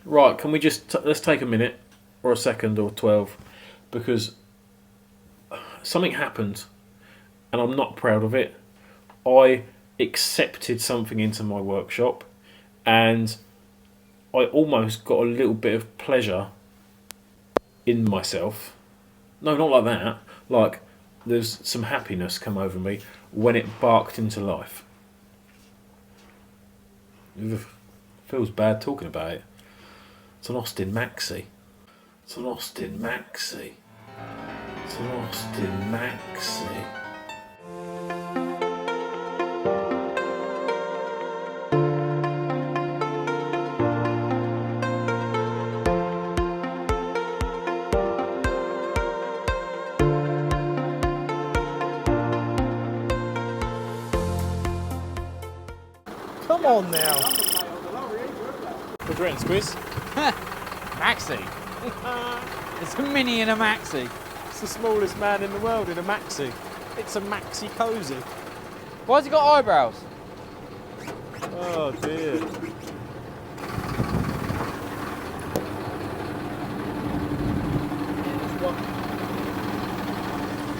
Right, can we just let's take a minute or a second or 12, because something happened and I'm not proud of it. I accepted something into my workshop and I almost got a little bit of pleasure in myself. No, not like that. Like, there's some happiness come over me when it barked into life. Ugh, feels bad talking about it. It's an Austin Maxi. It's an Austin Maxi. It's an Austin Maxi. Come on now. Good rent squiz. Maxi. It's a mini and a Maxi. It's the smallest man in the world in a Maxi. It's a Maxi cozy. Why's he got eyebrows? Oh dear.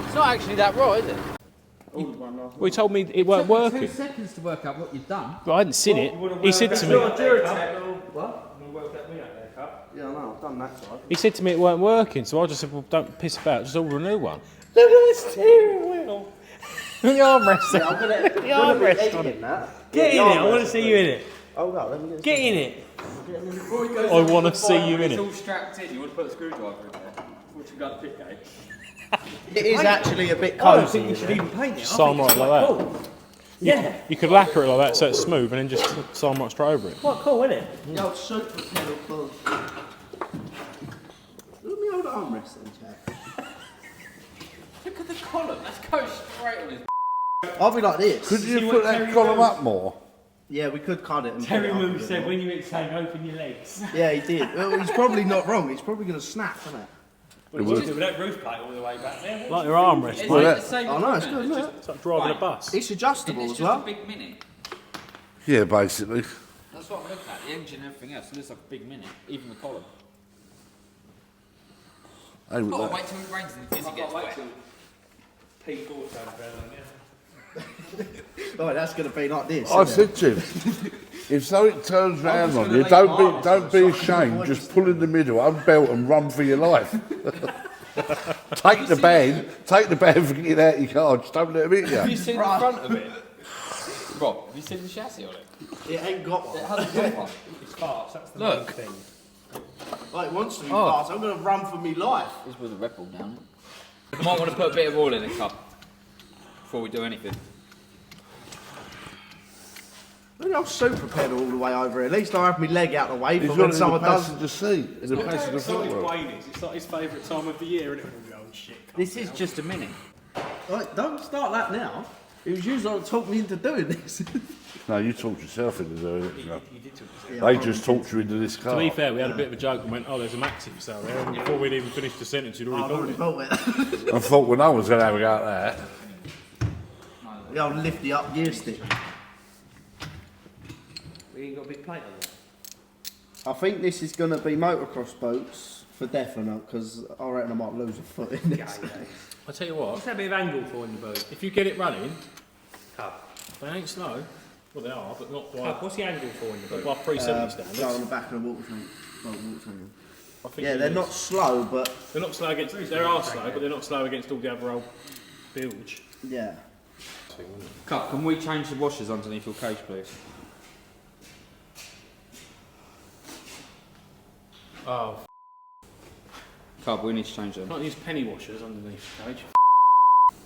It's not actually that right, is it? Well, he told me it weren't working. 2 seconds to work out what you've done. But I hadn't seen it. He said to me. What? Yeah, I know, I've done that side. He said to me it weren't working, so I just said, well, don't piss about, just order a new one. Look at the steering wheel. The armrest. Yeah, I'm gonna The armrest on it. Get in it. I want to see you in it. Oh no, let me Get in it. I want to see you in It's it. all strapped in. You want to put a screwdriver in there? What you got the pick gauge? It is actually a bit I don't cosy. think you should even paint it. Sign right like that. Cool. Yeah. You could lacquer it like that so it's smooth and then just sign right straight over it. Quite cool, isn't it? The old super pedal club. Look at the old armrest then, Jack. Look at the column. That's goes straight on his. I'll be like this. Could you put that column up more? Yeah, we could cut it. And Terry put it up a Moon bit said more. when you exhale, open your legs. Yeah, he did. Well, he's probably not wrong. He's probably going to snap, isn't it? What did you do with that roof plate all the way back there? Like your armrest. It's Well, like that- the same. Oh no, it's good, isn't it? It's like driving a Right. bus. It's adjustable It's as just well. a big mini. Yeah, basically. That's what I'm looking at. The engine and everything else. It looks like a big mini. Even the column. Hey, with Oh, that- wait till it rains and the fizzy gets wet. Oh, that's going to be like this. I isn't it? said to him, if something turns round just on gonna you, make don't marks be so I can ashamed. avoid Just it. pull in the middle, unbelt, and run for your life. Take the band, forget out your car. Just don't let him hit Have you you. seen the front of it? Rob, have you seen the chassis on it? It ain't got one. It hasn't got one. It's fast, that's the Look. main thing. Like, it wants to be Oh. fast. I'm going to run for me life. It's with a Red Bull down it. You might want to put a bit of oil in the cup before we do anything. Look, I'll super pedal all the way over. At least I have my leg out the way He's for got when it in the someone does. passenger seat. In the passenger Excited footwell. Wayne is. It's like his favourite time of the year, and it will go, oh shit. This is just a mini. Like, don't start that now. It was you that talked me into doing this. No, you talked yourself into doing it. You know. You did talk to They just talked you into this car. To be fair, we had a bit of a joke and went, oh, there's a Maxi for sale there. And before we'd even finished the sentence, you'd I've already already bought it. built it. I thought, well, no one's going to have a go at that. The old lifty up gear stick. We ain't got a big plate on there. I think this is going to be motocross boats for definite, because I reckon I might lose a foot in this. I tell you what, What's that bit of angle for in the boat? if you get it running, Cup. they ain't slow. Well, they are, but not Cup, by, what's the angle for in the boat? by 370 Go on standards. the back of the water tank. Boat water tank. I think Yeah, it they're is. not slow, but They're not slow against. They are slow, but they're not slow against all the other old bilge. yeah. Cup, can we change the washers underneath your cage, please? Oh, Cup, we need to change them. can't use penny washers underneath the cage.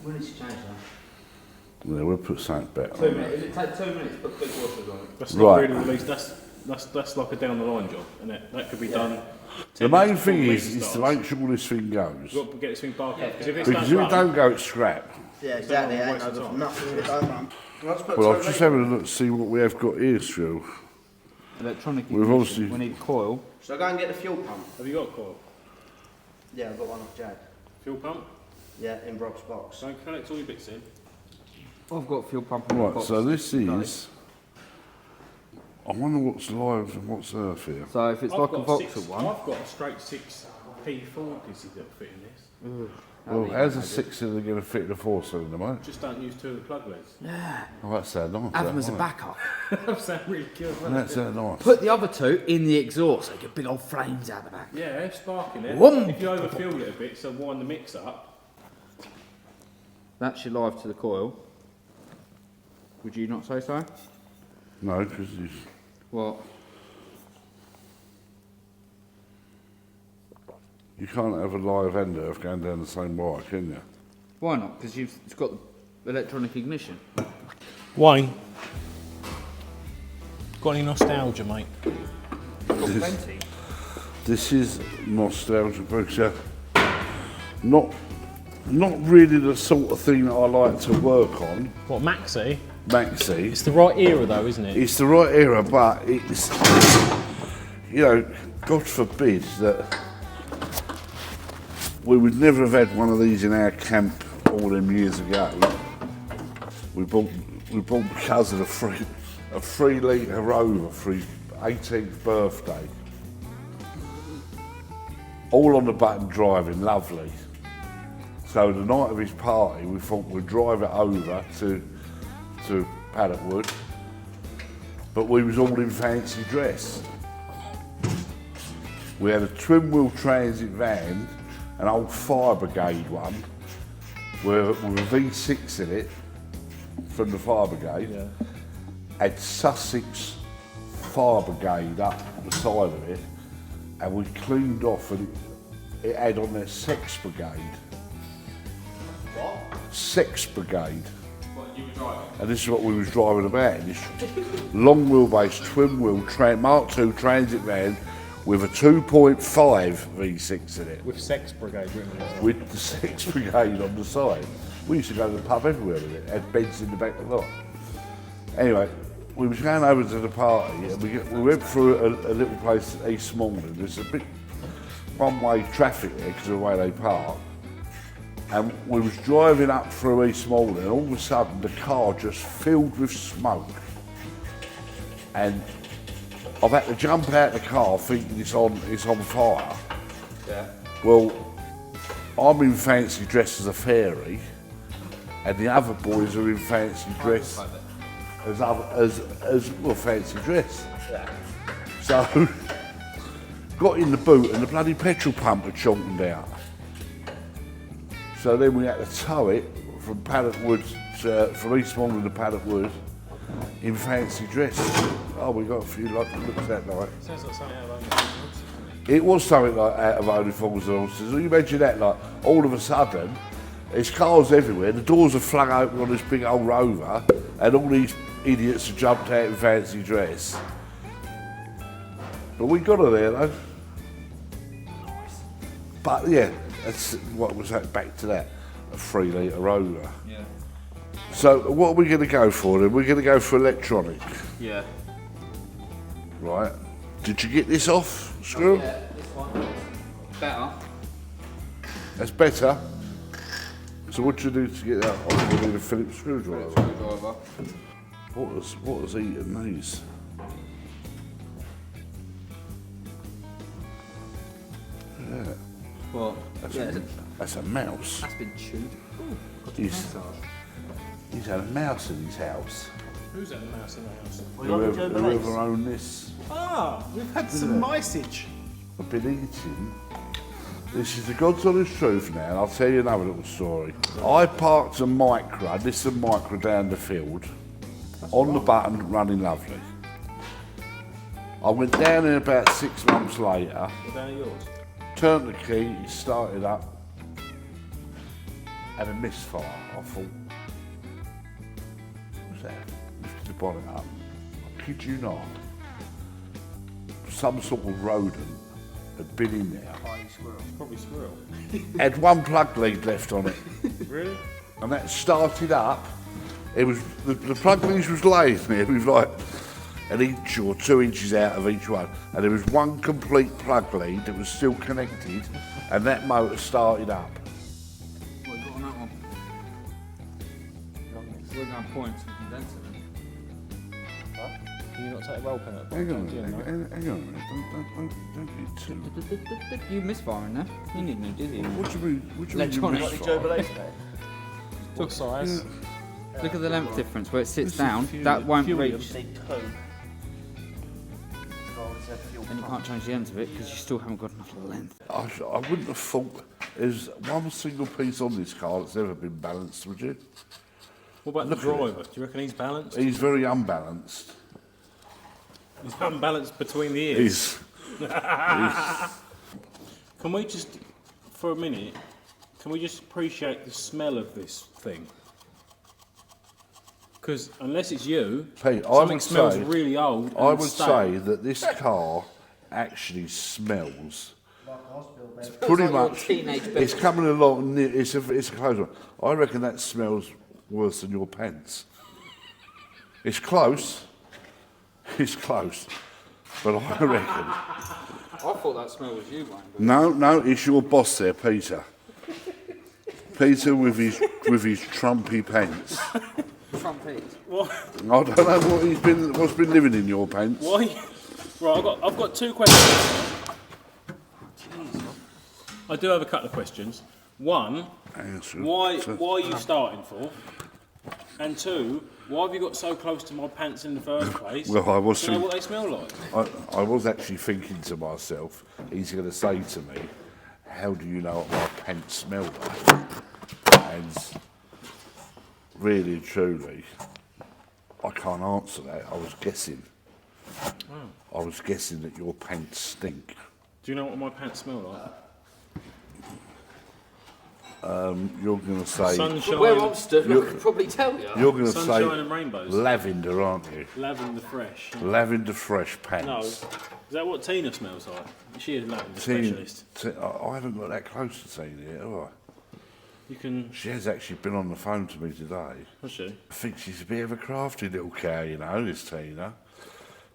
We need to change that. Yeah, we'll put something better 2 on that. minutes. It take 2 minutes to put big washers on it. That's not Right. really released. That's like a down the line job, and that could be done. The 10 main minutes before thing the is meeting to starts. make sure this thing goes. You've got to get this thing barked up because if it Because if it starts running, don't go, it's scrap. Yeah, exactly. Don't Ain't waste over of for time. nothing. It don't run. Let's put Well, two I've just litres. having a look to see what we have got here, Stu. Electronic We've ignition. obviously- We need coil. So go and get the fuel pump. have you got a coil? Yeah, I've got one off Jag. Fuel pump? Yeah, in Rob's box. Don't collect all your bits in. I've got fuel pump in the Right, box. so this is I wonder what's live and what's earth here. So if it's like a Vauxhall one, I've got a straight 6P Ford dizzy that'll fit in this. Well, how's a 6-cylinder going to fit in a 4-cylinder, mate? Just don't use two of the plug leads. Oh, that sounds nice. have them that, as a mate. backup. That sounds really good. That sounds nice. Put the other two in the exhaust so you get big old flames out the back. Yeah, sparking it. Whoom. If you overfuel it a bit, so wind the mix up. That's your live to the coil. Would you not say so? No, because What? you can't have a live and earth going down the same wire, can you? Why not? Because it's got the electronic ignition. Wayne, got any nostalgia, mate? Got plenty. This is nostalgia, Bruce. Yeah. Not really the sort of thing that I like to work on, What, Maxi? Maxi. It's the right era though, isn't it? It's the right era, but it's, you know, God forbid that we would never have had one of these in our camp all them years ago. We bought because of a 3 litre Rover for his 18th birthday. All on the button driving, lovely. So the night of his party, we thought we'd drive it over to Paddockwood, but we was all in fancy dress. We had a twin wheel transit van, an old fire brigade one, with a V6 in it from the fire brigade. Yeah. Had Sussex fire brigade up the side of it, and we cleaned off, and it had on there sex brigade. What? Sex brigade. What, you were driving? And this is what we was driving about in this long wheelbase twin wheel Mark II transit van with a 2.5 V6 in it, With Sex Brigade written on it. with the sex brigade on the side. We used to go to the pub everywhere with it, had beds in the back of the lot. Anyway, we was going over to the party, and we went through a little place at East Malden. There's a bit one-way traffic there because of the way they park. And we was driving up through East Malden, and all of a sudden the car just filled with smoke. And I've had to jump out of the car thinking it's on fire. Yeah. Well, I'm in fancy dress as a fairy, and the other boys are in fancy dress as well, fancy dress. Yeah. So got in the boot, and the bloody petrol pump had shortened out. So then we had to tow it from Paddockwood, from East Malden to Paddockwood, in fancy dress. Oh, we got a few looks that night. Sounds like something out of Only Fools. It was something like out of Only Fools and Horses. You imagine that, like, all of a sudden, there's cars everywhere, the doors are flung open on this big old Rover, and all these idiots have jumped out in fancy dress. But we got her there, though. But yeah, that's what was that, back to that, a 3 litre Rover. Yeah. So what are we going to go for then? We're going to go for electronic, Yeah. right? Did you get this off, Screw? Yeah, this one. Better. That's better. So what do you do to get that off? You need a Phillips screwdriver. Screwdriver. What was eating these? Yeah, Well, that's a mouse. that's been chewed. He's had a mouse in his house. Who's had a mouse in the house? Whoever owned this. Ah, we've had some micage. I've been eating. This is the God's honest truth now, and I'll tell you another little story. I parked a Micra, this is a Micra down the field, on the button, running lovely. I went down in about 6 months later, What down yours? turned the key, it started up, had a misfire. I thought, what's that? Lifted the bonnet up. I kid you not. Some sort of rodent had been in there. Probably squirrel. Had one plug lead left on it, Really? and that started up. It was the plug leads was laying there with like an inch or 2 inches out of each one, and there was one complete plug lead that was still connected, and that motor started up. What you got on that one? We're going to point to condenser then. Can you not take a roll pen at the Hang on a bottom? minute, hang on a minute. Don't get too... You misfiring there. You need new, did you? What do you mean? What do you mean you Electronic. misfire? What size? Look at the length difference where it sits down. That won't reach. And you can't change the ends of it because you still haven't got enough length. I wouldn't have thought there's one single piece on this car that's ever been balanced, would you? What about Look the at driver? Do you reckon he's balanced? He's very unbalanced. He's unbalanced between the ears. He's... Can we just, for a minute, can we just appreciate the smell of this thing? Because unless it's you, Pete, something smells really old. And I would stale. say that this car actually smells Smells pretty like your much. teenage It's coming along. It's a close one. I reckon that smells worse than your pants. It's close. It's close, but I reckon. I thought that smell was you, Wayne. No, it's your boss there, Peter. Peter with his trumpy pants. Trumpet. What? I don't know what's been living in your pants. Why? Right, I've got two questions. Jeez. I do have a couple of questions. One, why are you starting for? And two, why have you got so close to my pants in the first place? Well, I was. Do you know what they smell like? I was actually thinking to myself, he's going to say to me, how do you know what my pants smell like? And really and truly, I can't answer that. I was guessing. I was guessing that your pants stink. Do you know what my pants smell like? You're going to say... Sunshine. Where I'm stood, I could probably tell you. You're going to say Sunshine and rainbows. lavender, aren't you? Lavender fresh. Lavender fresh pants. No. Is that what Tina smells like? She is a lavender Tina- specialist. I haven't got that close to Tina yet, have I? You can... She has actually been on the phone to me today. What's she? I think she's a bit of a crafty little cow, you know, this Tina.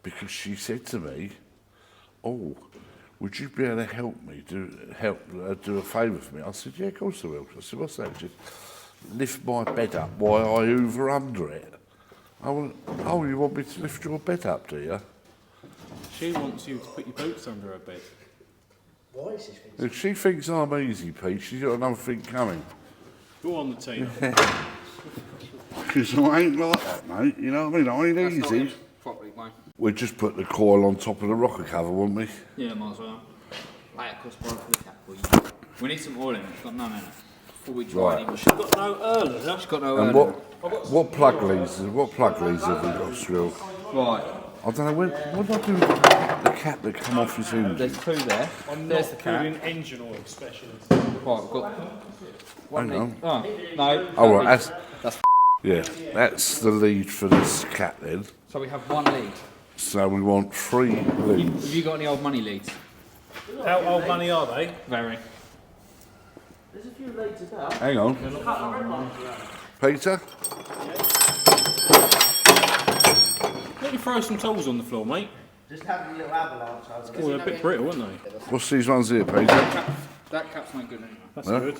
Because she said to me, oh, would you be able to help me, do a favour for me? I said, yeah, of course I will. I said, what's that? She said, lift my bed up while I hoover under it. I went, oh, you want me to lift your bed up, do you? She wants you to put your boots under her bed. Why is this thing? If she thinks I'm easy, Pete, she's got another thing coming. Go on, the Tina. Because I ain't like that, mate. You know what I mean? I ain't That's easy. not properly, Wayne. We'd just put the coil on top of the rocker cover, wouldn't we? Yeah, might as well. Lay it across the front of the cap, please. We need some oil in it. It's got none in it. Before we dry Right. anymore. She's got no earl, huh? She's got no And oil what plug leads have we got still? in it. Right. I don't know, what do I do with the cap that come off his engine? There's two there. I'm There's not the cap. good in engine oil specialist. Right, we've got one Hang on. lead. Oh, no. Oh, that right, lead. that's... Yeah, that's the lead for this cap then. So we have one lead. So we want 3 leads. Have you got any old money leads? How old money are they? Very. There's a few leads about. Hang on. Peter? Let me throw some tools on the floor, mate. Just having a little avalanche over there. Oh, they're a bit brittle, aren't they? What's these ones here, Peter? That cap's no good anyway. That's Huh? good.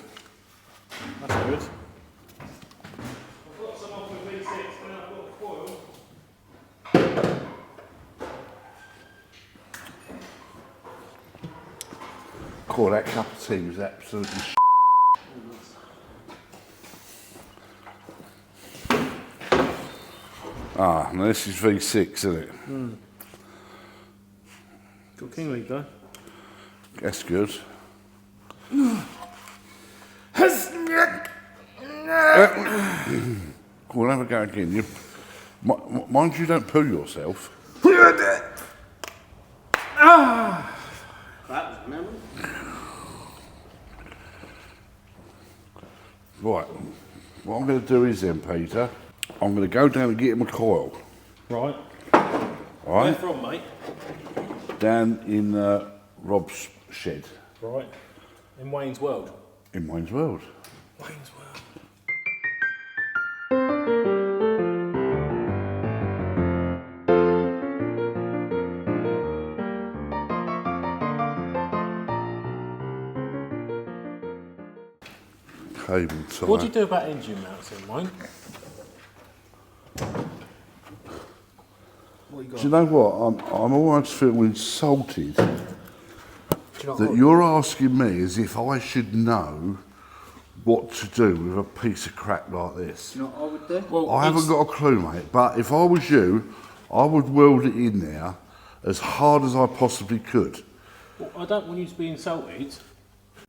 That's good. I've got some off with V6 and I've got coil. Call that cup of tea was absolutely Ah, now this is V6, isn't it? Got king lead though. That's good. Go on, have a go again. Mind you don't poo yourself. That was a memory. Right. What I'm going to do is then, Peter, I'm going to go down and get him a coil. Right. All Where right? from, mate? Down in Rob's shed Right. In Wayne's World. in Wayne's World. Wayne's World. Cable tie. What do you do about engine mounts in, Wayne? What Do you know what? I'm almost feeling insulted that you're asking me as if I should know what to do with a piece of crap like this. Do you know what I would do? Well, I haven't got a clue, mate, but if I was you, I would weld it in there as hard as I possibly could. Well, I don't want you to be insulted.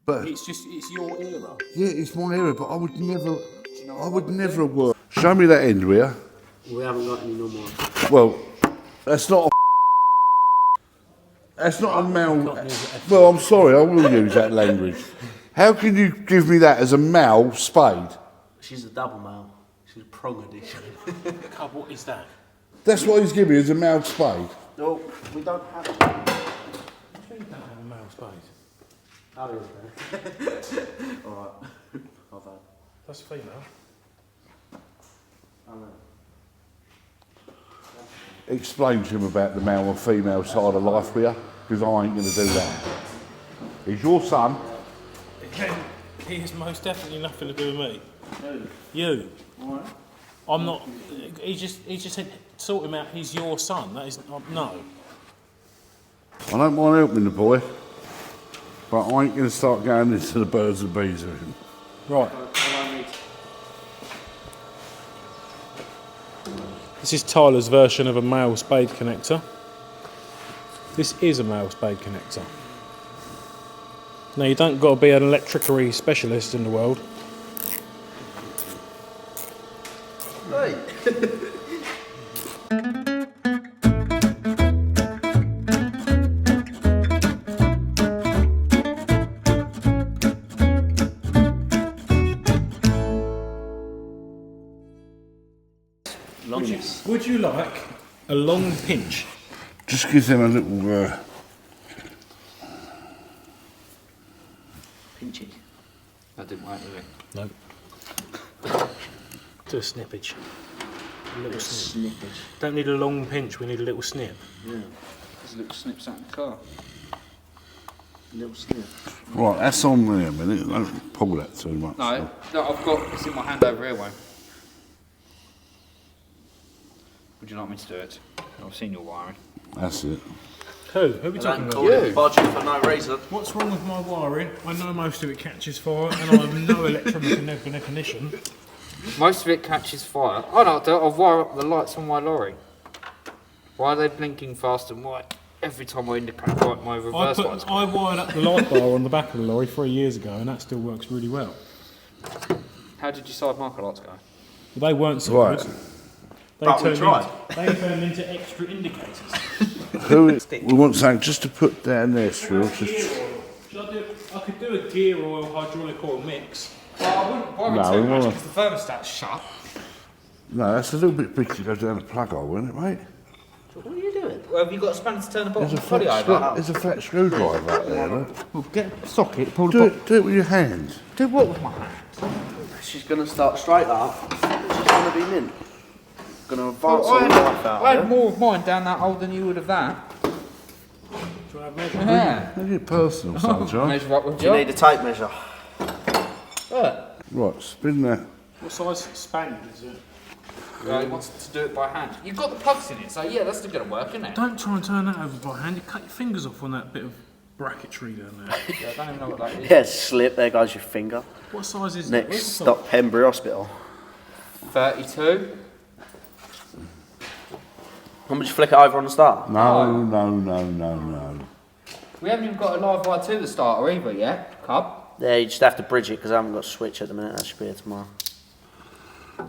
But It's your era. yeah, it's my era, but I would never work. Show me that end, will ya? We haven't got any no more. Well, that's not a male. Well, I'm sorry, I will use that language. How can you give me that as a male spade? She's a double male. She's a prong edition. Cub, what is that? That's what he's giving me as a male spade. No, we don't have it. You don't have a male spade. How is that? Alright. I've had. That's female. I know. Explain to him about the male and female side of life, will you? Because I ain't going to do that. He's your son. He has most definitely nothing to do with me. Who? You. Alright. I'm not. He just said sort him out. He's your son. That is no. I don't mind helping the boy, but I ain't going to start going into the birds and bees with him. Right. This is Tyler's version of a male spade connector. This is a male spade connector. Now you don't got to be an electricity specialist in the world. Hey. Would you like a long pinch? Just gives him a little. Pinchy. That didn't work, did it? No. Do a snippage. A little snip. Snippage. Don't need a long pinch, we need a little snip. Yeah. There's a little snips out in the car. Little snip. Right, that's on there a minute. Don't pull that too much. No, I've got it's in my hand over here, Wayne. Would you like me to do it? I've seen your wiring. That's it. Who are we talking about? Call it bodging for no reason. What's wrong with my wiring? I know most of it catches fire and I have no electromechanical. Most of it catches fire. Oh no, I'll wire up the lights on my lorry. Why are they blinking fast and white every time I indicate my reverse lights? I wired up the light bar on the back of the lorry 3 years ago and that still works really well. How did your side marker lights go? Well, they weren't so Right. good. But we tried. They turned into extra indicators. We want something just to put down there, Shrill. I could do a gear oil, hydraulic oil mix. Well, I wouldn't worry No, too we much wanna- because the thermostat's shut. No, that's a little bit big to go down the plug hole, isn't it, mate? What are you doing? Well, have you got a spanner to turn the bottom There's a of the body flat, over? there's a flat screwdriver up there, look. Well, get a socket, pull the Do it with your hand. Do what with my hand? She's going to start straight up. She's going to be mint. Going to advance Well, all the life out I of had her. more of mine down that hole than you would of that. Do you want to have measurement? Yeah. Make it personal, sunshine. Measure up with Do you need a tape measure? Right, spin that. What size span is it? He wants to do it by hand. You've got the plugs in it, so yeah, that's still going to work, isn't it? Don't try and turn that over by hand. You cut your fingers off on that bit of bracketry down there. Yeah, I don't even know what that is. Yeah, slip. There goes your finger. What size is that? Next Where's the stop, Pembury Hospital. 32. Want me to flick it over on the start? No. We haven't even got a live wire to the starter either yet, Cub. Yeah, you just have to bridge it because I haven't got a switch at the minute. That should be here tomorrow.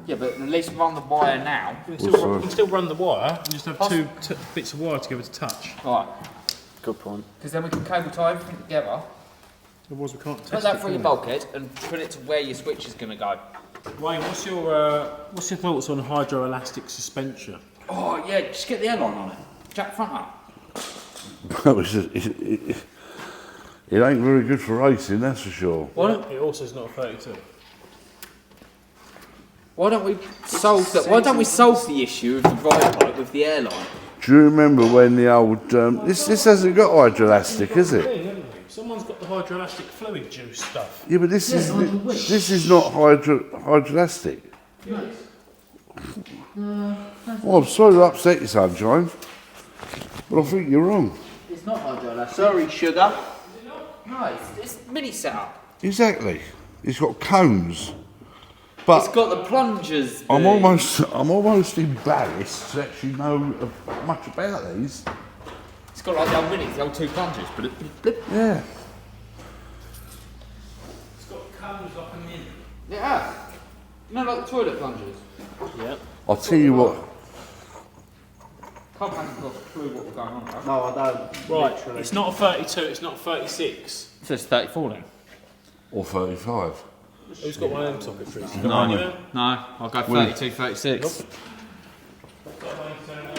Yeah, but at least run the wire now. You can still run the wire. You just have two bits of wire together to touch. Right, Good point. because then we can cable tie everything together. Otherwise, we can't test Put that it through your for you. bulkhead and put it to where your switch is going to go. Wayne, what's your thoughts on hydroelastic suspension? Oh yeah, just get the airline on it. Jack front up. It ain't very good for racing, that's for sure. What? It also is not a 32. Why don't we solve that? Why don't we solve the issue of the ride height with the airline? Do you remember when the old... this hasn't got hydroelastic, is it? Someone's got the hydroelastic fluid juice stuff. Yeah, but this is not hydroelastic. Well, I'm sorry to upset you, sunshine. But I think you're wrong. It's not hydroelastic. Sorry, sugar. No, it's mini setup. Exactly. It's got cones. But It's got the plungers. I'm almost embarrassed to actually know much about these. It's got like the old minis, the old 2 plungers. Blip, blip, blip. Yeah. It's got cones up and in. Yeah. You know, like the toilet plungers. Yep. I'll tell you what. Can't have got a clue what we're going on about. No, I don't. Right, Literally. it's not a 32, it's not a 36. So it's 34 then? Or 35. Who's got one of them socketries? You got No, one of them? no, I'll go 32, 36.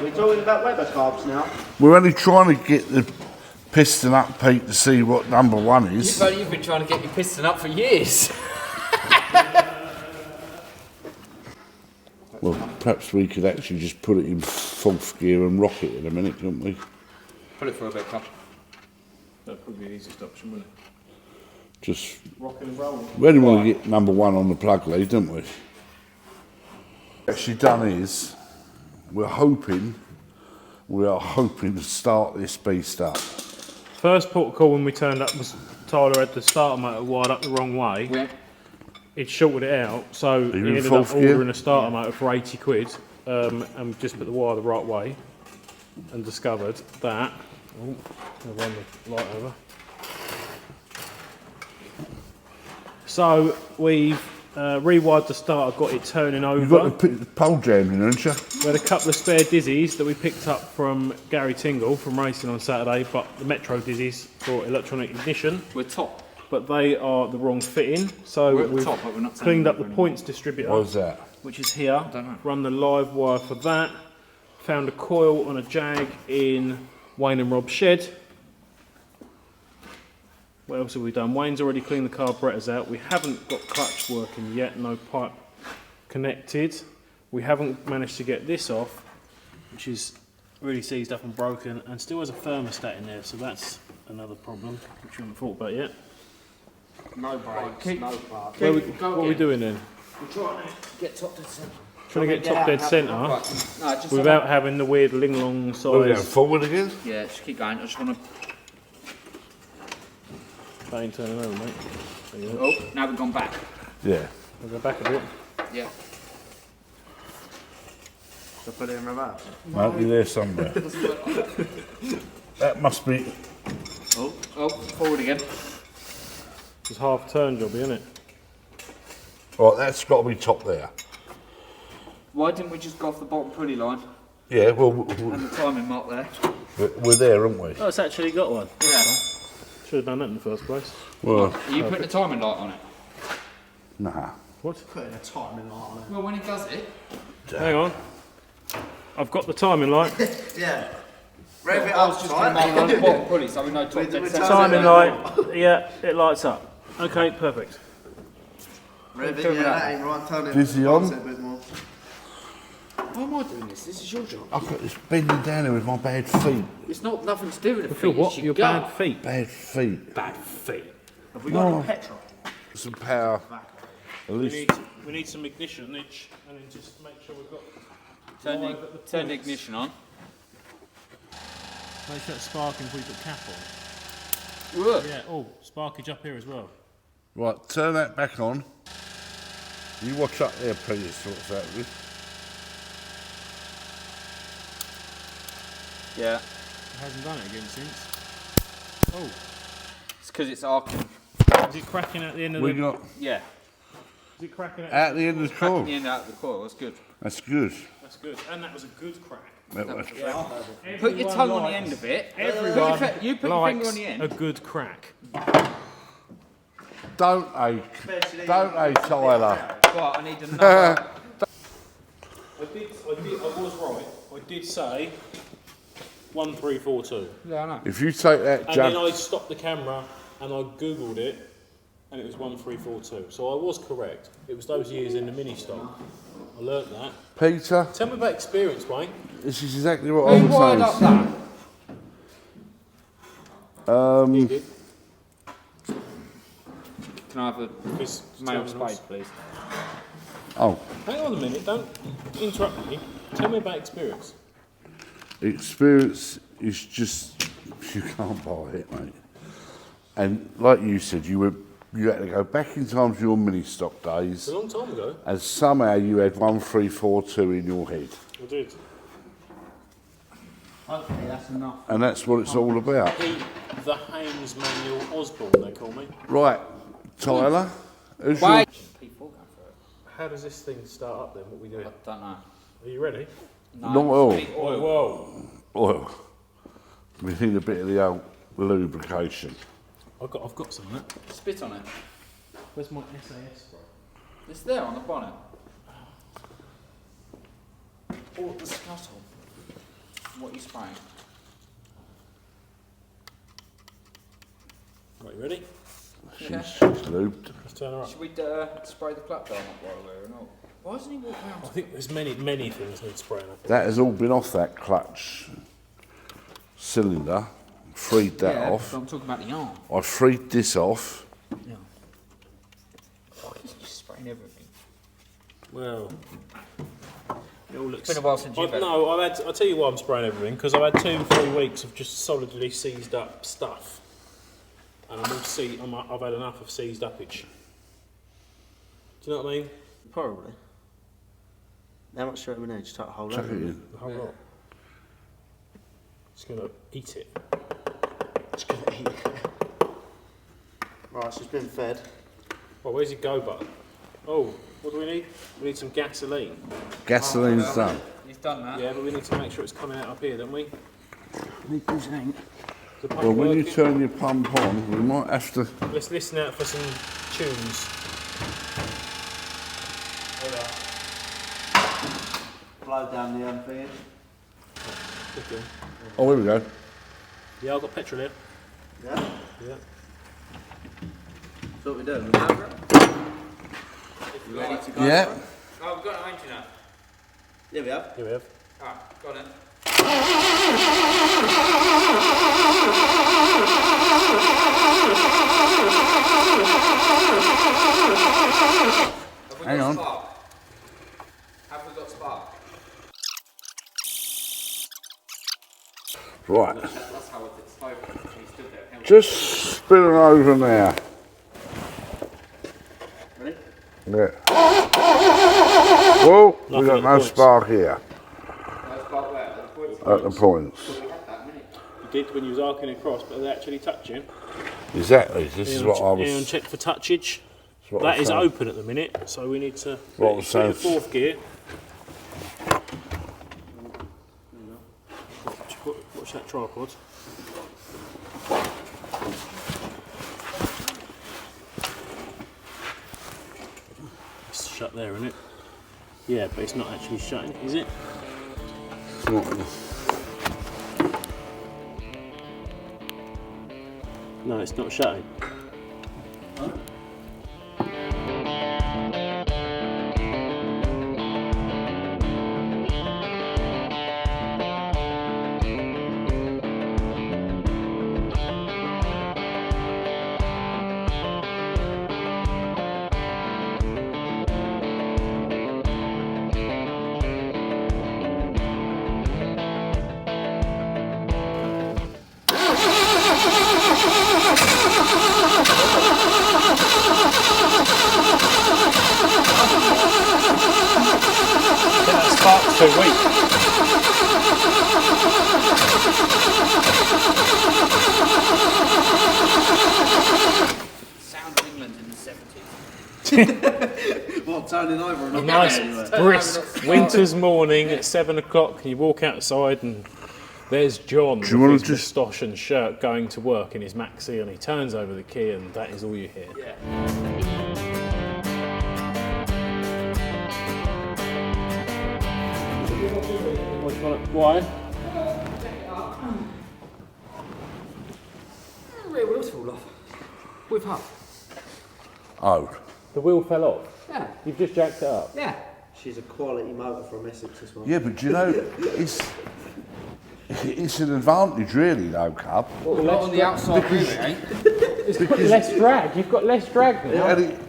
We're talking about Weber carbs now. We're only trying to get the piston up, Pete, to see what number 1 is. You've been trying to get your piston up for years. Well, perhaps we could actually just put it in 4th gear and rock it in a minute, couldn't we? Put it for a bit, Cup. That'd probably be the easiest option, wouldn't it? Just, Rocking and rolling. we only want to get number 1 on the plug lead, don't we? What actually done is, we are hoping to start this beast up. First port of call when we turned up was Tyler had the starter motor wired up the wrong way. Yeah. He'd shorted it out, so he in ended up 4th gear? ordering a starter motor for 80 quid and just put the wire the right way and discovered that. Oh, I'll run the light over. So we've rewired the starter, got it turning over. You've got to put the pole jam in, haven't you? We had a couple of spare dizzies that we picked up from Gary Tingle from racing on Saturday, but the Metro dizzies for electronic ignition. We're top. But they are the wrong fitting, so We're at the we've top, but we're not cleaned up the anymore. points distributor, What was that? which is here. don't know. Run the live wire for that. Found a coil on a Jag in Wayne and Rob's shed. What else have we done? Wayne's already cleaned the carburetors out. We haven't got clutch working yet, no pipe connected. We haven't managed to get this off, which is really seized up and broken, and still has a thermostat in there, so that's another problem, which we haven't thought about yet. No brakes, no parts. What are we doing then? We're trying to get top to centre. Trying to get top dead centre Right. No, just without having the weird ling-long What are we going size. forward again? Yeah, just keep going. I just want to. That ain't turning over, mate. There you go. Oh, now we've gone back. Yeah. We'll go back a bit. Yeah. So put it in reverse. Might be there somewhere. That must be. Oh, forward again. It's half turn job, isn't it? Right, that's got to be top there. Why didn't we just go off the bottom pulley line Yeah, well, and the timing mark there? we're there, aren't we? Oh, it's actually got one. Yeah. Should have done that in the first place. Well, Are you putting the timing light on it? nah. What? Putting a timing light on it. Well, when he does it. Hang on. I've got the timing light. Yeah. Rev it I up was just going to mark on the bottom pulley so we know top With- dead with centre. Timing light. Yeah, it lights up. Okay, perfect. Rev it, yeah, that ain't right. Turn it. Busy on? A bit more. Why am I doing this? This is your job. I've got this bending down here with my bad feet. It's not nothing to do with the Feel feet. what? It's Your your gut. bad feet. Bad feet. Bad feet. Have we got any petrol? Some power. At least. We need some ignition each, and then just make sure we've got. Turn Live at the the points. ignition on. Make sure it's sparking before you put cap on. Look. Yeah. Oh, sparkage up here as well. Right, turn that back on. You watch up there, Pete, sorts out with. Yeah. It hasn't done it again since. Oh, It's because it's arcing. is it cracking at the end of We the? got Yeah. Is it cracking at? at the end of the Cracking coil. the end out of the coil. That's good. That's good. That's good, and that was a good crack. That was- Put your tongue on the end of it. Everyone You put your finger likes on the end. a good crack. Don't Tyler. Right, I need another. I was right. I did say 1342. Yeah, I know. If you take that And then jump, I stopped the camera and I googled it, and it was 1342. So I was correct. It was those years in the mini stock. I learnt that. Peter, Tell me about experience, Wayne. this is exactly what I Who wired was up saying. that? You did. Can I have a This male spade, please? Oh, Hang on a minute. Don't interrupt me. Tell me about experience. Experience is just, you can't buy it, mate. And like you said, you had to go back in time to your mini stock days. A long time ago. And somehow you had 1342 in your head. I did. Okay, that's enough. And that's what it's all about. The Haynes Manuel Osborne, they call me. Right, Tyler, who's your... Wait. People go for it. How does this thing start up then? What we doing? I don't know. Are you ready? No, Not all. it's oil. Whoa. Oil. We need a bit of the old lubrication. I've got some of that. Spit on it. Where's my SAS spray? It's there on the bonnet. Oh, the scuttle. What are you spraying? Right, you ready? She's lubed. Let's turn her up. Should we spray the clutch arm up while we're in? Why doesn't he walk around? I think there's many things need spraying up. That has all been off that clutch cylinder. Freed that off. I'm talking about the arm. I freed this off. Yeah. Why is he spraying everything? Well, it all looks. It's been a while since you've had it. No, I'll tell you why I'm spraying everything, because I've had 2-3 weeks of just solidly seized up stuff. And I've had enough of seized uppage. Do you know what I mean? Probably. How much straight in there? Just take a whole Chuck it load. in. The whole lot. Just going to eat it. Just gonna eat it. Right, so it's been fed. Oh, where's your go button? Oh, what do we need? We need some gasoline. Gasoline's done. He's done that. Yeah, but we need to make sure it's coming out up here, don't we? Need these ain't. The pump Well, when you working? turn your pump on, we might have to... Let's listen out for some tunes. Blow down the thing. Okay. Oh, here we go. Yeah, I've got petrol here. Yeah? Yeah. So what we doing? You ready to go? Yeah. Oh, we've got an engine now. Yeah, we have. Here we have. Alright, go on then. Hang on. Spark? Have we got spark? Right. That's how it's spoken. He stood there. Just spin it over now. Ready? Yeah. Whoa, we Nothing got at no points. spark here No spark where? At the points? at the points. We had that, didn't You did when you was arcing across, but are they actually touching? Exactly. This is what I Ian, was. check for touchage. That's what I That was is saying. open at the minute, so we need to What put was it in saying. fourth gear. Watch that tripod. It's shut there, isn't it? Yeah, but it's not actually shutting, is it? It's not- No, it's not shutting. That spark's too weak. Sound of England in the 70s. What, turning over and A not nice going anywhere? brisk winter's morning at 7 o'clock. You walk outside and there's John with you wanna his just- moustache and shirt going to work in his Maxi, and he turns over the key, and that is all you hear. Why? Rear wheels fall off. With Huff. Oh, The wheel fell off. Yeah. You've just jacked it up. Yeah. She's a quality motor from Essex as well. yeah, but you know, it's an advantage really, though, Cub. Not on the outside rear, it ain't. It's got less drag. You've got less drag now. And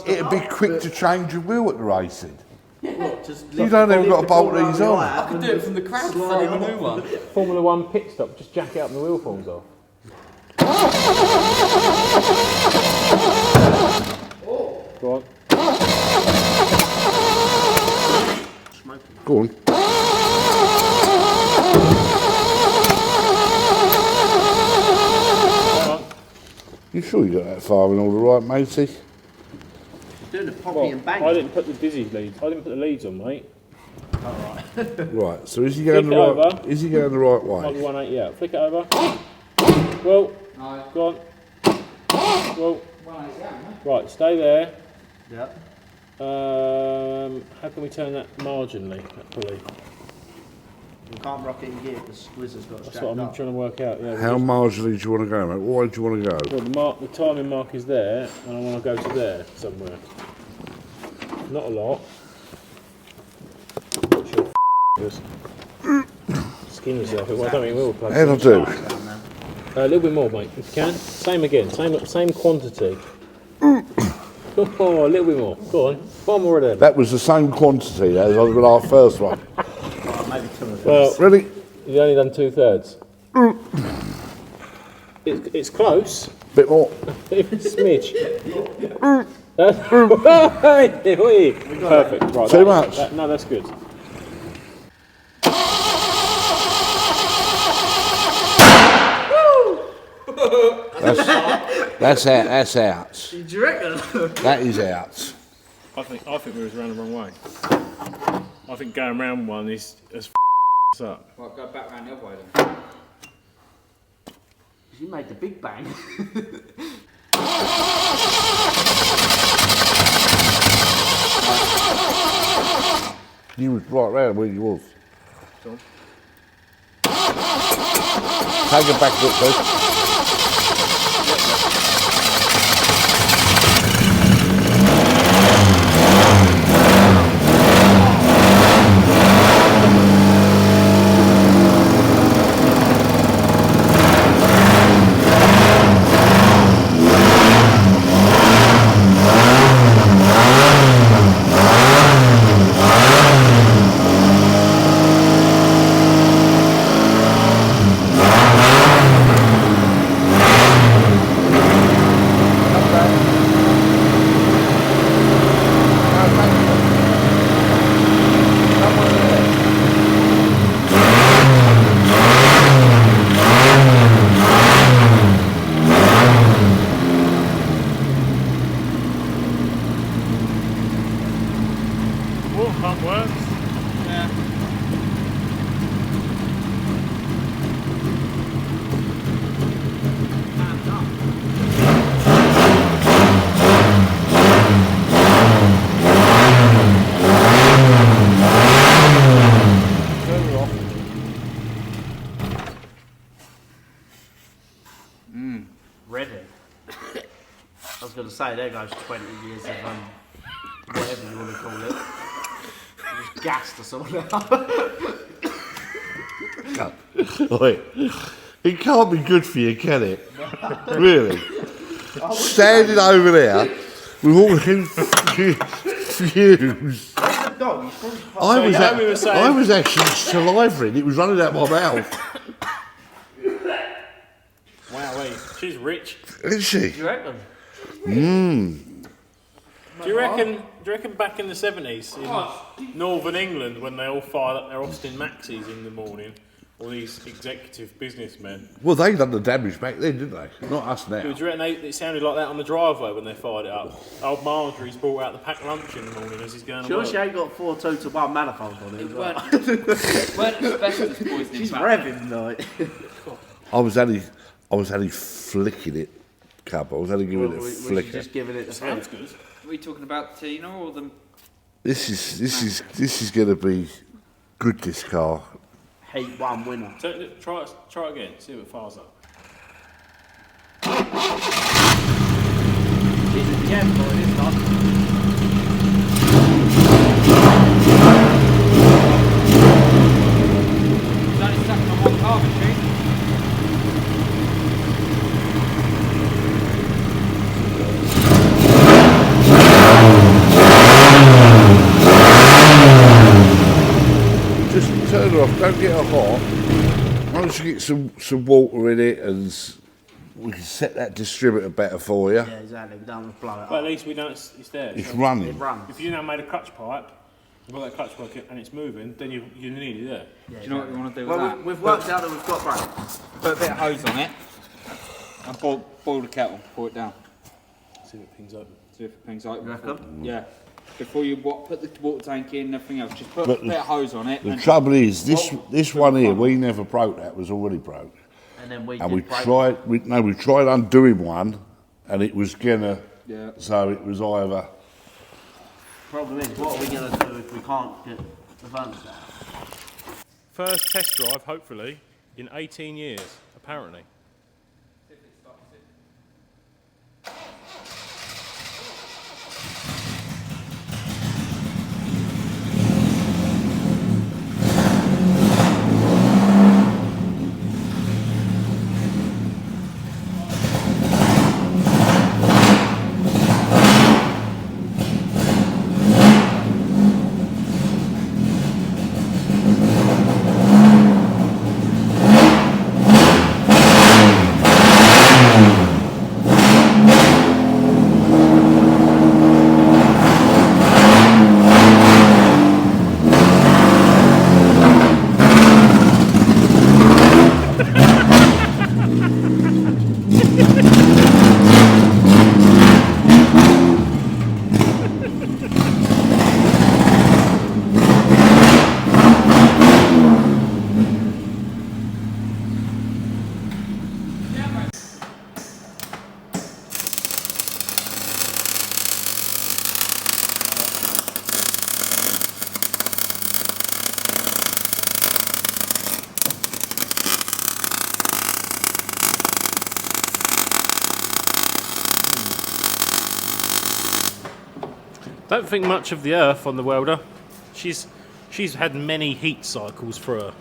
it'd be quick to change your wheel at the racing. What, just You don't even got to bolt these on. I can do it from the crowd before a new one. Formula 1 pit stop, just jack it up and the wheel falls off. Go on. Go on. You sure you got that far in all the right, matey? doing the poppy and bang. I didn't put the dizzy leads. I didn't put the leads on, mate. Right, so is he going the Flick it right? over. Is he going the right Might be way? 180 out. Flick it over. Well, No. go on. Well, right, stay there. Yeah. How can we turn that marginally, that pulley? You can't rock it in gear because Squizzer's got That's strapped what I'm up. trying to work out. Yeah. How marginally do you want to go, mate? Why do you want to go? Well, the timing mark is there, and I want to go to there somewhere. Not a lot. What's your is? Skin yourself. Well, I don't think we'll plug. How'd I do? A little bit more, mate, if you can. Same again. Same quantity. Oh, a little bit more. Go on. One more of them. That was the same quantity as I did our first one. Maybe two of them. Well, Ready? you've only done 2/3. It's close. Bit more. Even a smidge. Perfect. Right. Too much. No, that's good. That's out. That's out. Do you reckon? That is out. I think we was round the wrong way. I think going round one is as up. Well, go back round the other way then. You made the big bang. You was right round where you was. Take it back a bit, please. That works. Ready. I was going to say, there goes 20 years of whatever you want to call it. Just gassed us all out. Wait, it can't be good for you, can it? Really? Standing over there with all the fumes. I was actually salivering. It was running out my mouth. Wow, she's rich. Isn't she? Do you reckon? Do you reckon back in the 70s in Northern England when they all fired up their Austin Maxis in the morning, all these executive businessmen, Well, they done the damage back then, didn't they? Not us now. do you reckon it sounded like that on the driveway when they fired it up? Old Marjorie's brought out the packed lunch in the morning as he's going to Sure, work. she ain't got 4 2-to-1 manifolds on it. It weren't asbestos poisoning. She's back revving, like. I was only flicking it, Cub. I was only giving it a Was flicker. just giving it a Sounds flick? good. Are we talking about Tina or the... This is going to be good. This car. Heat 1 winner. Try it again, see if it fires up. She's a gem, boy, this one. It's only stuck on one car machine. some water in it, and we can set that distributor better for you. Yeah, exactly. We don't want to blow it But at up. least we know it's there. It's So running. It runs. if you now made a clutch pipe, you've got that clutch pipe and it's moving, then you're nearly there. Do you know what you want to do with Well, that? we've worked out that we've got brakes. Put a bit of hose on it and boil the kettle, pour it down. See if it pings open. See if it pings open. You reckon? Yeah. Before you put the water tank in and everything else, just put But a bit of hose on it. The and trouble is, this one here, we never broke. That was already broke. And then we And did we break. tried. We tried undoing one, and it was gonna. Yeah. So it was either. Problem is, what are we going to do if we can't get the vents out? First test drive, hopefully, in 18 years, apparently. Don't think much of the earth on the welder. She's had many heat cycles for her.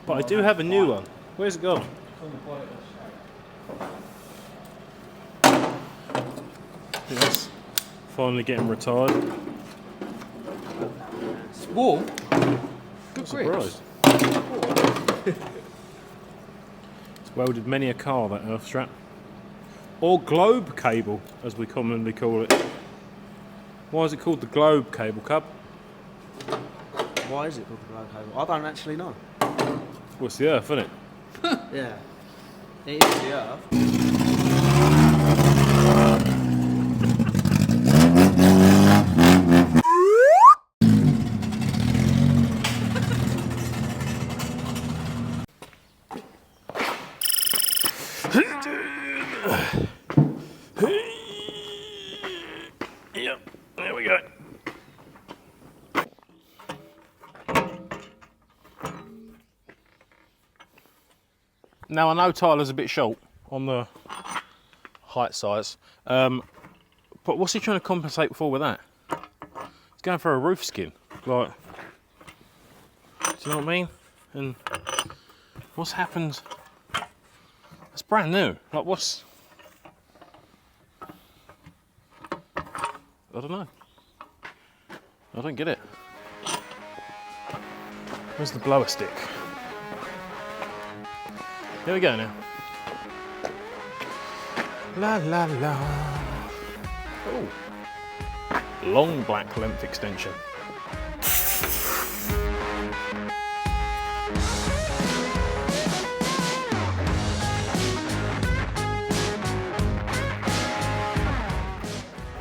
But I do have a new one. Where's it gone? Yes. Finally getting retired. It's warm. Good Surprised. It's welded many a car, that earth strap. Or globe cable, as we commonly call it. Why is it called the globe cable, Cub? Why is it called the globe cable? I don't actually know. Well, it's the earth, isn't it? Yeah. It is the earth. Yep, there we go. Now I know Tyler's a bit short on the height size, but what's he trying to compensate for with that? He's going for a roof skin, like, do you know what I mean? And what's happened? It's brand new. Like, what's? I don't know. I don't get it. Where's the blower stick? Here we go now. La la la. Oh. Long black length extension.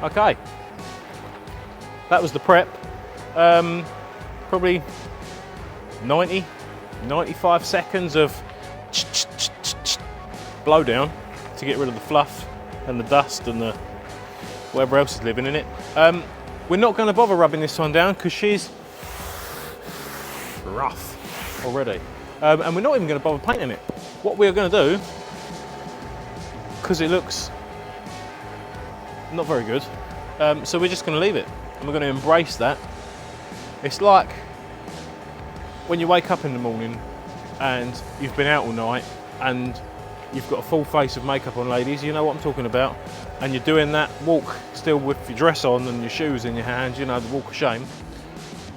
Okay. That was the prep. Probably 90, 95 seconds of blow down to get rid of the fluff and the dust and the whatever else is living in it. We're not going to bother rubbing this one down because she's rough already. And we're not even going to bother painting it. What we're going to do, because it looks not very good, so we're just going to leave it. And we're going to embrace that. It's like when you wake up in the morning and you've been out all night and you've got a full face of makeup on, ladies, you know what I'm talking about, and you're doing that walk still with your dress on and your shoes in your hands, you know, the walk of shame,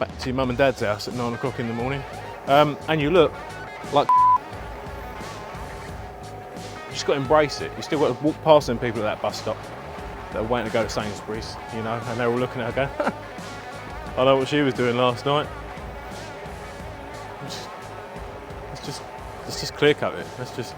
back to your mum and dad's house at 9 o'clock in the morning, and you look like just got to embrace it. You still got to walk past them people at that bus stop that are waiting to go to Sainsbury's, you know, and they're all looking at her going, I know what she was doing last night. Let's just clear cut it. Let's just.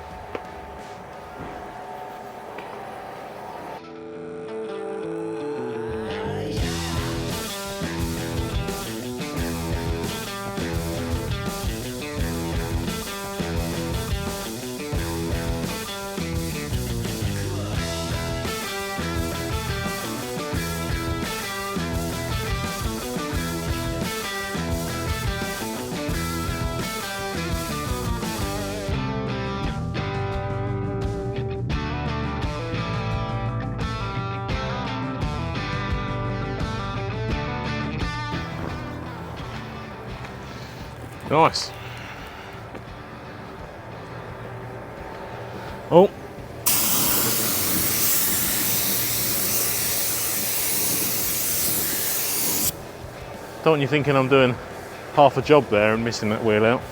Nice. Oh. Don't want you thinking I'm doing half a job there and missing that wheel out.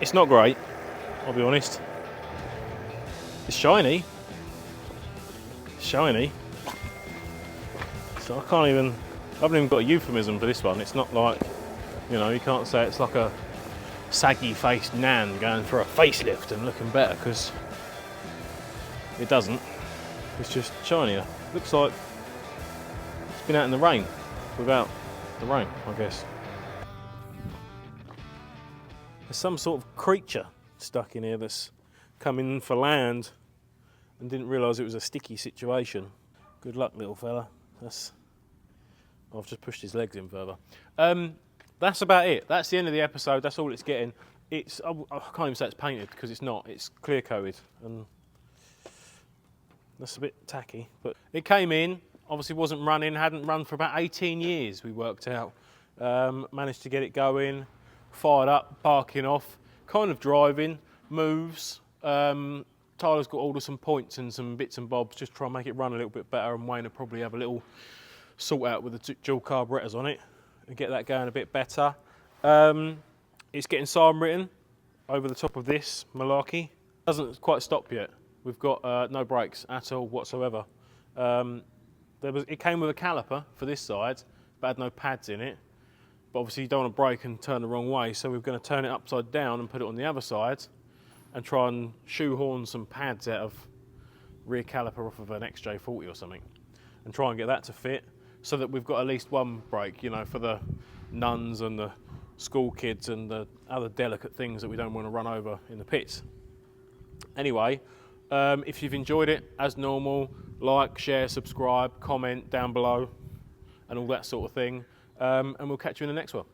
It's not great, I'll be honest. It's shiny. It's shiny. So I haven't even got a euphemism for this one. It's not like, you know, you can't say it's like a saggy faced nan going for a facelift and looking better, because it doesn't. It's just shinier. Looks like it's been out in the rain without the rain, I guess. There's some sort of creature stuck in here that's come in for land and didn't realise it was a sticky situation. Good luck, little fella. I've just pushed his legs in further. That's about it. That's the end of the episode. That's all it's getting. I can't even say it's painted because it's not. It's clear coated, and that's a bit tacky. But it came in. Obviously, wasn't running. Hadn't run for about 18 years. We worked out. Managed to get it going. Fired up, parking off, kind of driving, moves. Tyler's got to order some points and some bits and bobs, just try and make it run a little bit better, and Wayne will probably have a little sort out with the dual carburettors on it and get that going a bit better. It's getting siren written over the top of this malarkey. Doesn't quite stop yet. We've got no brakes at all whatsoever. It came with a caliper for this side, but had no pads in it. But obviously you don't want to brake and turn the wrong way, so we're going to turn it upside down and put it on the other side and try and shoehorn some pads out of rear caliper off of an XJ40 or something and try and get that to fit, so that we've got at least one brake, you know, for the nuns and the school kids and the other delicate things that we don't want to run over in the pits. Anyway, if you've enjoyed it, as normal, like, share, subscribe, comment down below and all that sort of thing. And we'll catch you in the next one.